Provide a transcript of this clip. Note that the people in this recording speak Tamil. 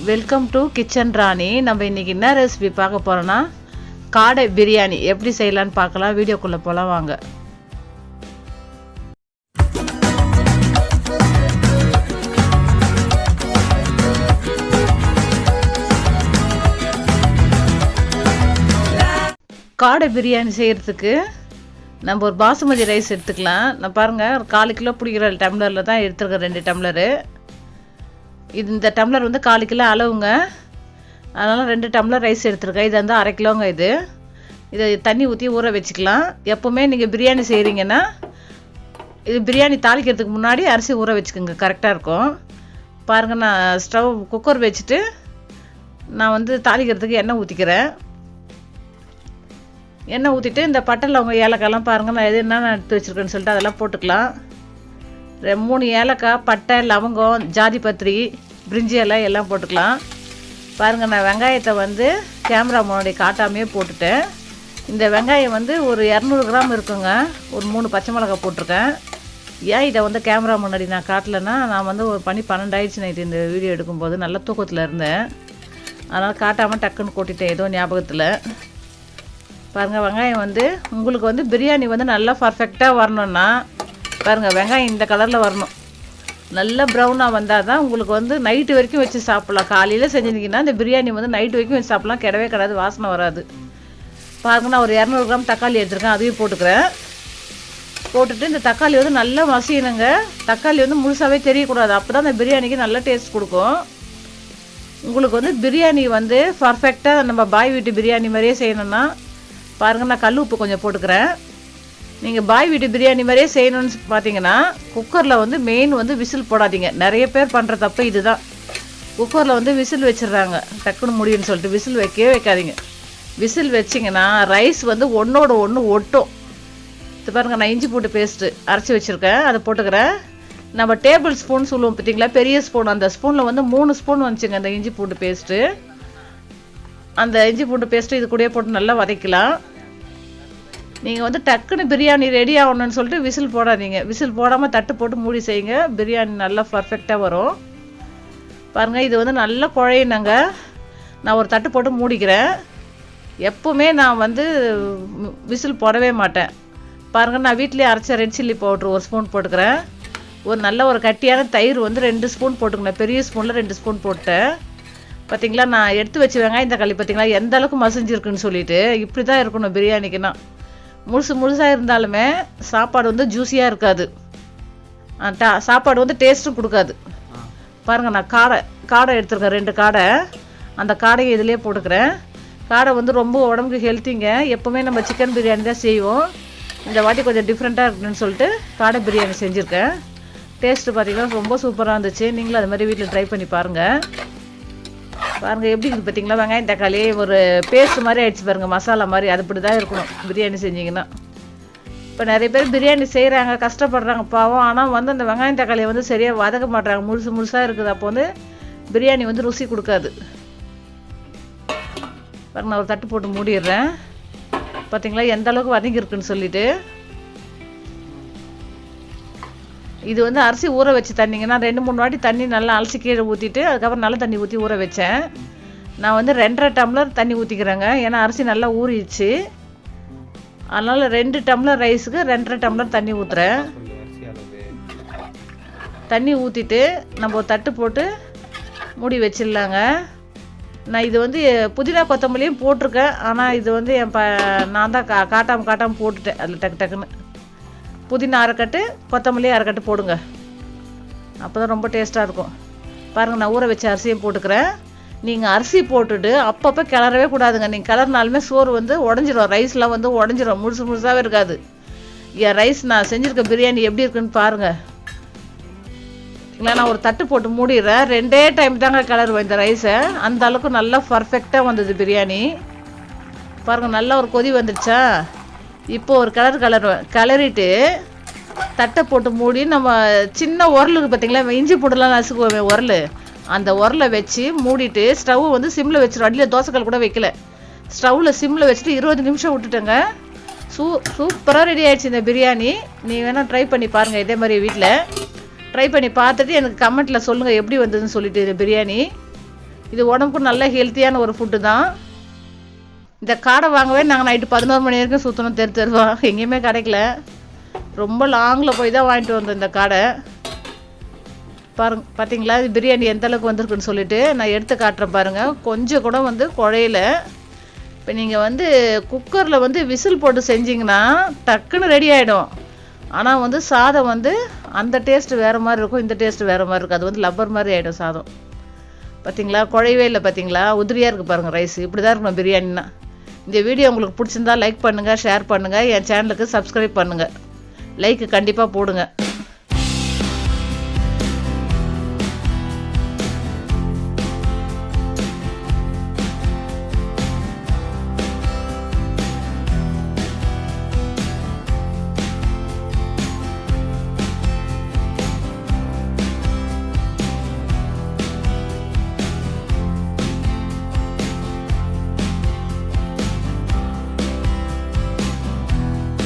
வெல்கம் டு கிச்சன் ராணி. நம்ம இன்னைக்கு என்ன ரெசிபி பார்க்க போறோம்னா காடை பிரியாணி எப்படி செய்யலாம்னு பார்க்கலாம். வீடியோக்குள்ள போலாம் வாங்க. காடை பிரியாணி செய்யறதுக்கு நம்ம ஒரு பாசுமதி ரைஸ் எடுத்துக்கலாம். நான் பாருங்க ஒரு 4 கிலோ பிடிக்கிற டம்ளரில் தான் எடுத்துருக்கேன், 2 டம்ளரு. இந்த டம்ளர் வந்து 4 கிலோ அளவுங்க, அதனால் 2 டம்ளர் ரைஸ் எடுத்துருக்கேன். இது வந்து 1/2 கிலோங்க. இதை தண்ணி ஊற்றி ஊற வச்சுக்கலாம். எப்போவுமே நீங்கள் பிரியாணி செய்கிறீங்கன்னா இது பிரியாணி தாளிக்கிறதுக்கு முன்னாடி அரிசி ஊற வச்சுக்கோங்க, கரெக்டாக இருக்கும். பாருங்கள், நான் குக்கர் வச்சுட்டு நான் வந்து தாளிக்கிறதுக்கு எண்ணெய் ஊற்றிக்கிறேன். எண்ணெய் ஊற்றிட்டு இந்த பட்டை லவங்கம் ஏலக்காயெல்லாம் பாருங்கள், நான் எது என்னென்ன எடுத்து வச்சுருக்கேன்னு சொல்லிட்டு அதெல்லாம் போட்டுக்கலாம். 3 ஏலக்காய், பட்டை, லவங்கம், ஜாதி பத்திரி, பிரிஞ்சி இலை எல்லாம் போட்டுக்கலாம். பாருங்கள், நான் வெங்காயத்தை வந்து கேமரா முன்னாடி காட்டாமையே போட்டுட்டேன். இந்த வெங்காயம் வந்து ஒரு 200 கிராம் இருக்குங்க. ஒரு 3 பச்சை மிளகாய் போட்டிருக்கேன். ஏன் இதை வந்து கேமரா முன்னாடி நான் காட்டலைன்னா, நான் வந்து ஒரு 12 ஆயிடுச்சு நைட்டு இந்த வீடியோ எடுக்கும்போது. நல்ல தூக்கத்தில் இருந்தேன், அதனால் காட்டாமல் டக்குன்னு கொட்டிட்டேன் ஏதோ ஞாபகத்தில். பாருங்கள், வெங்காயம் வந்து உங்களுக்கு வந்து பிரியாணி வந்து நல்லா பர்ஃபெக்டாக வரணுன்னா பாருங்கள், வெங்காயம் இந்த கலரில் வரணும். நல்லா ப்ரௌனாக வந்தால் தான் உங்களுக்கு வந்து நைட்டு வரைக்கும் வச்சு சாப்பிட்லாம். காலையில் செஞ்சுருந்தீங்கன்னா இந்த பிரியாணி வந்து நைட்டு வரைக்கும் வச்சு சாப்பிட்லாம், கிடவே கிடாது, வாசனை வராது. பாருங்கள், நான் ஒரு 200 கிராம் தக்காளி எடுத்துருக்கேன், அதையும் போட்டுக்கிறேன். போட்டுட்டு இந்த தக்காளி வந்து நல்லா மசியணுங்க. தக்காளி வந்து முழுசாகவே தெரியக்கூடாது, அப்போ தான் இந்த பிரியாணிக்கு நல்ல டேஸ்ட் கொடுக்கும். உங்களுக்கு வந்து பிரியாணி வந்து பர்ஃபெக்டாக நம்ம பாய் வீட்டு பிரியாணி மாதிரியே செய்யணுன்னா பாருங்கள், நான் கல் உப்பு கொஞ்சம் போட்டுக்கிறேன். நீங்கள் பாய் வீட்டு பிரியாணி மாதிரியே செய்யணும்னு பார்த்தீங்கன்னா குக்கரில் வந்து மெயின் வந்து விசில் போடாதீங்க. நிறைய பேர் பண்ணுற தப்பு இதுதான். குக்கரில் வந்து விசில் வச்சிடுறாங்க, டக்குன்னு முடியும்னு சொல்லிட்டு விசில் வைக்கவே வைக்காதீங்க. விசில் வச்சிங்கன்னா ரைஸ் வந்து ஒன்றோட ஒன்று ஒட்டும். இது பாருங்கள், நான் இஞ்சி பூண்டு பேஸ்ட்டு அரைச்சி வச்சுருக்கேன், அதை போட்டுக்கிறேன். நம்ம டேபிள் ஸ்பூன் சொல்லுவோம் பார்த்தீங்களா, பெரிய ஸ்பூன், அந்த ஸ்பூனில் வந்து 3 ஸ்பூன் வந்துச்சுங்க அந்த இஞ்சி பூண்டு பேஸ்ட்டு. அந்த இஞ்சி பூண்டு பேஸ்ட்டு இது கூடயே போட்டு நல்லா வதக்கலாம். நீங்கள் வந்து டக்குன்னு பிரியாணி ரெடி ஆகணும்னு சொல்லிட்டு விசில் போடாதீங்க. விசில் போடாமல் தட்டு போட்டு மூடி செய்யுங்க, பிரியாணி நல்லா பர்ஃபெக்டாக வரும். பாருங்கள், இது வந்து நல்லா குழையினங்க. நான் ஒரு தட்டு போட்டு மூடிக்கிறேன். எப்போவுமே நான் வந்து விசில் போடவே மாட்டேன். பாருங்கள், நான் வீட்டிலேயே அரைச்ச ரெட் சில்லி பவுட்ரு 1 ஸ்பூன் போட்டுக்கிறேன். ஒரு நல்ல ஒரு கட்டியான தயிர் வந்து 2 ஸ்பூன் போட்டுக்கணும். பெரிய ஸ்பூனில் 2 ஸ்பூன் போட்டேன். பார்த்தீங்களா, நான் எடுத்து வச்சு வெங்காயம் தக்காளி பார்த்தீங்களா எந்த அளவுக்கு மசிஞ்சிருக்குன்னு சொல்லிட்டு. இப்படி தான் இருக்கணும் பிரியாணிக்குன்னா. முழுசாக இருந்தாலுமே சாப்பாடு வந்து ஜூஸியாக இருக்காது, சாப்பாடு வந்து டேஸ்ட்டும் கொடுக்காது. பாருங்கள், நான் காடை எடுத்துருக்கேன், 2 காடை. அந்த காடையை இதிலே போட்டுக்கிறேன். காடை வந்து ரொம்ப உடம்புக்கு ஹெல்த்திங்க. எப்போவுமே நம்ம சிக்கன் பிரியாணி தான் செய்வோம். இந்த வாட்டி கொஞ்சம் டிஃப்ரெண்ட்டாக இருக்குன்னு சொல்லிட்டு காடை பிரியாணி செஞ்சுருக்கேன். டேஸ்ட்டு பார்த்தீங்கன்னா ரொம்ப சூப்பராக இருந்துச்சு. நீங்களும் அது மாதிரி வீட்டில் ட்ரை பண்ணி பாருங்கள். பாருங்கள் எப்படி இருக்குது பார்த்தீங்களா, வெங்காயம் தக்காளி ஒரு பேஸ்ட் மாதிரி ஆயிடுச்சு பாருங்கள், மசாலா மாதிரி. அது இப்படி தான் இருக்கணும் பிரியாணி செஞ்சிங்கன்னா. இப்போ நிறைய பேர் பிரியாணி செய்கிறாங்க, கஷ்டப்படுறாங்க பாவம். ஆனால் வந்து அந்த வெங்காயம் தக்காளியை வந்து சரியாக வதக்க மாட்டாங்க, முழுசாக இருக்குது. அப்போ வந்து பிரியாணி வந்து ருசி கொடுக்காது. பாருங்க, நான் ஒரு தட்டு போட்டு மூடிடுறேன். பார்த்தீங்களா எந்த அளவுக்கு வதங்கியிருக்குன்னு சொல்லிட்டு. இது வந்து அரிசி ஊற வச்சு தண்ணிங்கன்னா 2-3 வாட்டி தண்ணி நல்லா அலசி கீழே ஊற்றிட்டு அதுக்கப்புறம் நல்ல தண்ணி ஊற்றி ஊற வச்சேன். நான் வந்து 2.5 டம்ளர் தண்ணி ஊற்றிக்கிறேங்க, ஏன்னா அரிசி நல்லா ஊறிடுச்சு. அதனால் 2 டம்ளர் ரைஸுக்கு 2.5 டம்ளர் தண்ணி ஊற்றுறேன். தண்ணி ஊற்றிட்டு நம்ம ஒரு தட்டு போட்டு மூடி வச்சிடலாங்க. நான் இது வந்து புதினா கொத்தமல்லியும் போட்டிருக்கேன், ஆனால் இது வந்து நான் தான் காட்டாமல் போட்டுட்டேன். அதில் டக்குன்னு புதினா அரைக்கட்டு, கொத்தமல்லி அரைக்கட்டு போடுங்க, அப்போ தான் ரொம்ப டேஸ்ட்டாக இருக்கும். பாருங்கள், நான் ஊற வச்ச அரிசியும் போட்டுக்கிறேன். நீங்கள் அரிசி போட்டுட்டு அப்பப்போ கிளறவே கூடாதுங்க. நீங்கள் கிளறினாலுமே சோறு வந்து உடஞ்சிரும், ரைஸ்லாம் வந்து உடஞ்சிரும், முழுசாகவே இருக்காது. என் ரைஸ் நான் செஞ்சுருக்க பிரியாணி எப்படி இருக்குன்னு பாருங்கள். இல்லை, நான் ஒரு தட்டு போட்டு மூடிடுறேன். 2 டைம் தாங்க கிளறுவேன் இந்த ரைஸை, அந்த அளவுக்கு நல்லா பர்ஃபெக்டாக வந்தது பிரியாணி. பாருங்கள், நல்லா ஒரு கொதி வந்துடுச்சா. இப்போது ஒரு கிளறிட்டு தட்டை போட்டு மூடி நம்ம சின்ன உரலுக்கு பார்த்தீங்களா, இஞ்சி பூண்டுலாம் நசுக்குவோமே உரல், அந்த உரலை வச்சு மூடிட்டு ஸ்டவ் வந்து சிம்மில் வச்சிடும். அடியில் தோசைக்கல் கூட வைக்கல, ஸ்டவ்வில் சிம்மில் வச்சுட்டு 20 நிமிஷம் விட்டுட்டேங்க. சூப்பராக ரெடி ஆகிடுச்சு இந்த பிரியாணி. நீங்கள் வேணால் ட்ரை பண்ணி பாருங்கள் இதே மாதிரி வீட்டில். ட்ரை பண்ணி பார்த்துட்டு எனக்கு கமெண்ட்டில் சொல்லுங்கள் எப்படி வந்ததுன்னு சொல்லிட்டு இந்த பிரியாணி. இது உடம்புக்கு நல்ல ஹெல்த்தியான ஒரு ஃபுட்டு தான். இந்த காடை வாங்கவே நாங்கள் நைட்டு 11 மணி வரைக்கும் சுற்றணும் தெருவா, எங்கேயுமே கிடைக்கல. ரொம்ப லாங்கில் போய் தான் வாங்கிட்டு வந்தோம் இந்த காடை. பார்த்தீங்களா இது பிரியாணி எந்த அளவுக்கு வந்திருக்குன்னு சொல்லிட்டு நான் எடுத்து காட்டுறேன் பாருங்கள். கொஞ்சம் கூட குழையில. இப்போ நீங்கள் குக்கரில் விசில் போட்டு செஞ்சிங்கன்னா டக்குன்னு ரெடி ஆகிடும். ஆனால் சாதம் அந்த டேஸ்ட்டு வேறு மாதிரி இருக்கும், இந்த டேஸ்ட்டு வேறு மாதிரி இருக்கும். அது லப்பர் மாதிரி ஆகிடும் சாதம். பார்த்தீங்களா குழையவே இல்லை, பார்த்தீங்களா உதிரியாக இருக்குது பாருங்கள் ரைஸ். இப்படி தான் இருக்கணும் பிரியாணின்னா. இந்த வீடியோ உங்களுக்கு பிடிச்சிருந்தா லைக் பண்ணுங்கள், ஷேர் பண்ணுங்கள், என் சேனலுக்கு சப்ஸ்கிரைப் பண்ணுங்கள், லைக்கு கண்டிப்பாக போடுங்க.